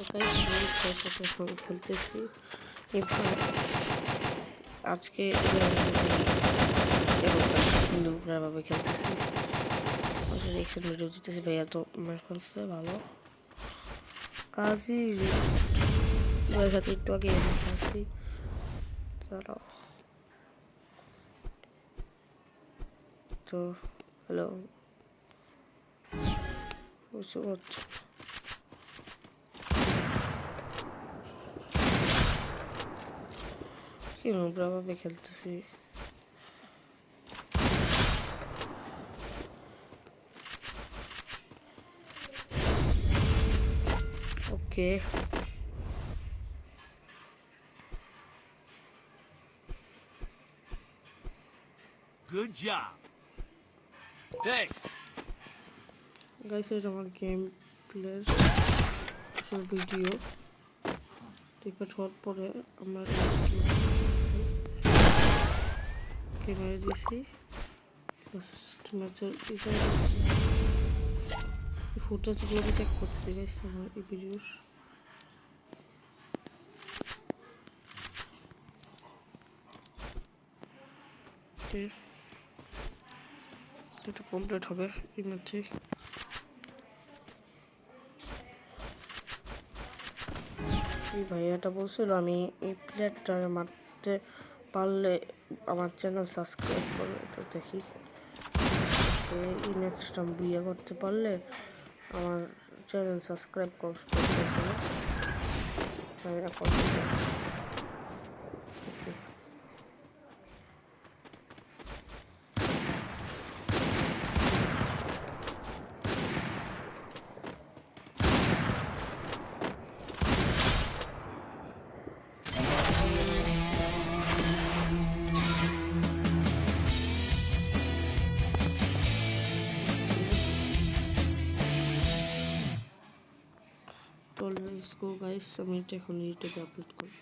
Guys আমি সাথে এখন খেলতেছি এবার আজকে ভাবে খেলতেছি রিয়েকশন ভিডিও দিতেছি ভাইয়া তো মেরে ফেলছে ভালো কাজই ভাইয়ের সাথে একটু আগে খেলছি চলো তো হ্যালো বুঝতে পারছো কি নোংরাভাবে খেলতেছি ওকে Good job. Thanks. গাইস এটা আমার গেম প্লের ভিডিও টিকিট হওয়ার পরে আমরা ক্যামেরা দিয়েছি ম্যাচের ফুটেজগুলো চেক করতে গাইস আমার এই ভিডিওর এটা কমপ্লিট হবে এই ম্যাচে এই ভাইয়াটা বলছিল আমি এই প্লেটটা মারতে পারলে আমার চ্যানেল সাবস্ক্রাইব করবে তো দেখি এই ম্যাচটা আমি বিয়ে করতে পারলে আমার চ্যানেল সাবস্ক্রাইব করতে তো লেটস গো গাইস আমি এটা এখন ইউটিউবে আপলোড করব